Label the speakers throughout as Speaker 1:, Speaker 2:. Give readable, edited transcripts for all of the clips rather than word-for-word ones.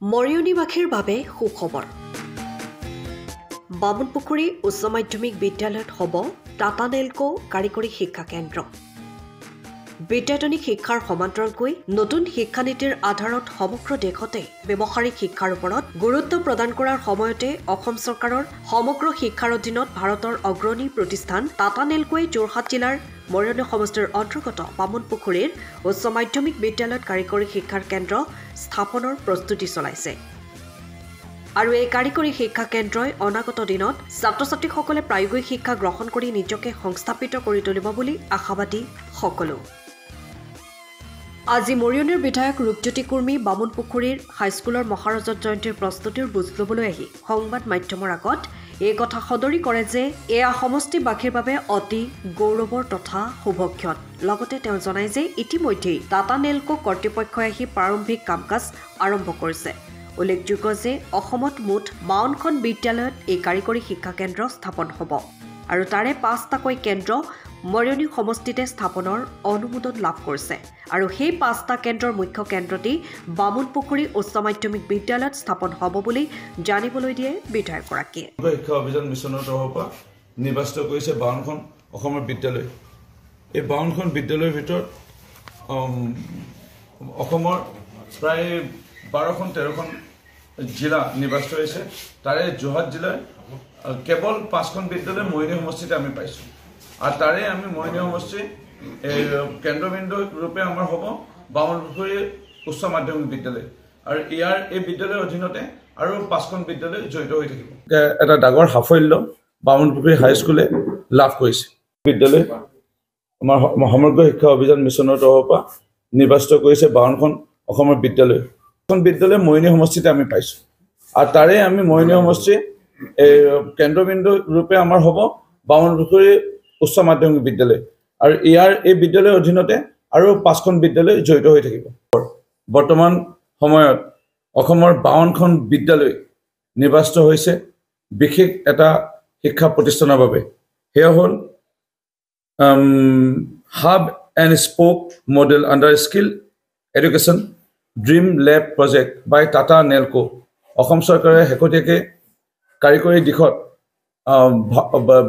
Speaker 1: মৰিয়নিবাসীৰ বাবে সুখবৰ। বামুণপুখুৰী উচ্চ মাধ্যমিক বিদ্যালয়ত হ'ব টাটা নেলকো কাৰিকৰী শিক্ষা কেন্দ্ৰ। বিদ্যায়তনিক শিক্ষাৰ সমান্তৰালকৈ নতুন শিক্ষানীতিৰ আধাৰত সমগ্ৰ দেশতে ব্যৱহাৰিক শিক্ষাৰ ওপৰত গুৰুত্ব প্ৰদান কৰাৰ সময়তে অসম চৰকাৰৰ সমগ্ৰ শিক্ষাৰ অধীনত ভাৰতৰ অগ্ৰণী প্ৰতিষ্ঠান টাটা নেলকোৱে যোৰহাট জিলাৰ মৰিয়নি সমষ্টিৰ অন্তৰ্গত বামুণপুখুৰীৰ উচ্চ মাধ্যমিক বিদ্যালয়ত কাৰিকৰী শিক্ষাৰ কেন্দ্ৰ স্থাপনৰ প্ৰস্তুতি চলাইছে। আৰু এই কাৰিকৰী শিক্ষা কেন্দ্ৰই অনাগত দিনত ছাত্ৰ ছাত্ৰীসকলে প্ৰায়োগিক শিক্ষা গ্ৰহণ কৰি নিজকে সংস্থাপিত কৰি তুলিব বুলি আশাবাদী সকলো। আজি মৰিয়নিৰ বিধায়ক ৰূপজ্যোতি কুৰ্মী বামুণপুখুৰীৰ হাইস্কুলৰ মহাৰজত জয়ন্তীৰ প্ৰস্তুতিৰ বুজ ল'বলৈ আহি সংবাদ মাধ্যমৰ আগত এই কথা সদৰি কৰে যে এয়া সমষ্টিবাসীৰ বাবে অতি গৌৰৱৰ তথা শুভক্ষণ। লগতে তেওঁ জনায় যে ইতিমধ্যেই টাটা নেলকো কৰ্তৃপক্ষই আহি প্ৰাৰম্ভিক কাম কাজ আৰম্ভ কৰিছে। উল্লেখযোগ্য যে অসমত মুঠ 52খন বিদ্যালয়ত এই কাৰিকৰী শিক্ষা কেন্দ্ৰ স্থাপন হ'ব আৰু তাৰে 5টাকৈ কেন্দ্ৰ মৰিয়নি সমষ্টিতে স্থাপনৰ অনুমোদন লাভ কৰিছে আৰু সেই 5টা কেন্দ্ৰৰ মুখ্য কেন্দ্ৰটি বামুণপুখুৰী উচ্চ মাধ্যমিক বিদ্যালয়ত স্থাপন হ'ব বুলি জানিবলৈ দিয়ে বিধায়কগৰাকীয়ে।
Speaker 2: শিক্ষা অভিযান মিছনৰ তৰফৰ পৰা নিৰ্বাচিত কৰিছে 52খন অসমৰ বিদ্যালয়। এই 52খন বিদ্যালয়ৰ ভিতৰত অসমৰ প্ৰায় 12-13খন জিলা নিৰ্বাচিত হৈছে। তাৰে যোৰহাট জিলাৰ কেৱল 5খন বিদ্যালয় মৰিয়নি সমষ্টিতে আমি পাইছোঁ আৰু তাৰে আমি মৰিয়নি সমষ্টি কেন্দ্ৰবিন্দু ৰূপে আমাৰ হ'ব বামুণপুখুৰী উচ্চ মাধ্যমিক বিদ্যালয় আৰু এই বিদ্যালয়ৰ অধীনতে আৰু 5খন বিদ্যালয় জড়িত হৈ থাকিব। এটা ডাঙৰ সাফল্য বামুণপুখুৰী হাইস্কুলে লাভ কৰিছে। বিদ্যালয় আমাৰ সমগ্ৰ শিক্ষা অভিযান মিছনৰ তৰফৰ পৰা নিৰ্বাচিত কৰিছে 52খন অসমৰ বিদ্যালয়। বিদ্যালয় মৰিয়নি সমষ্টিতে আমি পাইছোঁ আৰু তাৰে আমি মৰিয়নি সমষ্টি কেন্দ্ৰবিন্দু ৰূপে আমাৰ হ'ব বামুণপুখুৰী উচ্চ মাধ্যমিক বিদ্যালয় আৰু এই বিদ্যালয়ৰ অধীনতে আৰু 5খন বিদ্যালয় জড়িত হৈ থাকিব। বৰ্তমান সময়ত অসমৰ 52খন বিদ্যালয় নিৰ্বাচিত হৈছে বিশেষ এটা শিক্ষা প্ৰতিষ্ঠানৰ বাবে। সেয়া হ'ল hub and spoke model under skill education dream lab project by Tata Nelco. Assam চৰকাৰে শেহতীয়াকৈ কাৰিকৰী দিশত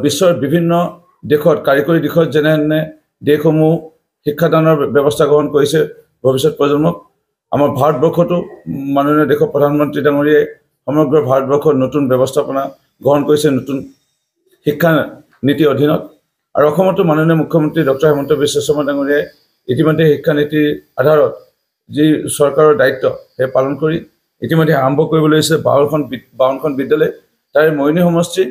Speaker 2: বিশ্বৰ বিভিন্ন দেশত কাৰিকৰী দিশত যেনে দেশসমূহ শিক্ষাদানৰ ব্যৱস্থা গ্ৰহণ কৰিছে ভৱিষ্যত প্ৰজন্মক। আমাৰ ভাৰতবৰ্ষতো মাননীয় দেশৰ প্ৰধানমন্ত্ৰী ডাঙৰীয়াই সমগ্ৰ ভাৰতবৰ্ষত নতুন ব্যৱস্থাপনা গ্ৰহণ কৰিছে নতুন শিক্ষা নীতিৰ অধীনত আৰু অসমতো মাননীয় মুখ্যমন্ত্ৰী ডক্টৰ হিমন্ত বিশ্ব শৰ্মা ডাঙৰীয়াই ইতিমধ্যে শিক্ষানীতিৰ আধাৰত যি চৰকাৰৰ দায়িত্ব সেই পালন কৰি ইতিমধ্যে আৰম্ভ কৰিবলৈ লৈছে 52খন বিদ্যালয়। তাৰে মৰিয়নি সমষ্টি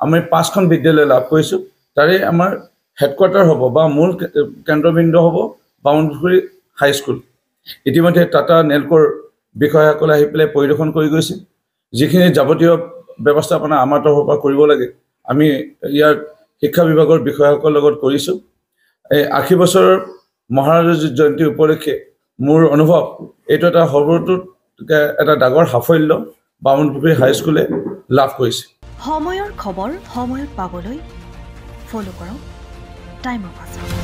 Speaker 2: আমি 5খন বিদ্যালয় লাভ কৰিছোঁ। তাৰে আমাৰ হেডকোৱাৰ্টাৰ হ'ব বা মূল কেন্দ্ৰবিন্দু হ'ব বামুণপুখুৰী হাইস্কুল। ইতিমধ্যে টাটা নেলকোৰ বিষয়াসকলে আহি পেলাই পৰিদৰ্শন কৰি গৈছে। যিখিনি যাৱতীয় ব্যৱস্থাপনা আমাৰ তৰফৰ পৰা কৰিব লাগে আমি ইয়াৰ শিক্ষা বিভাগৰ বিষয়াসকলৰ লগত কৰিছোঁ। এই 80 বছৰৰ মহাৰাজা জয়ন্তী উপলক্ষে মোৰ অনুভৱ এইটো এটা সৰ্বতোত এটা ডাঙৰ সাফল্য বামুণপুখুৰী হাইস্কুলে লাভ কৰিছে।
Speaker 1: সময়ৰ খবৰ সময়ত পাবলৈ ফলো কৰক টাইম অফ আছাম।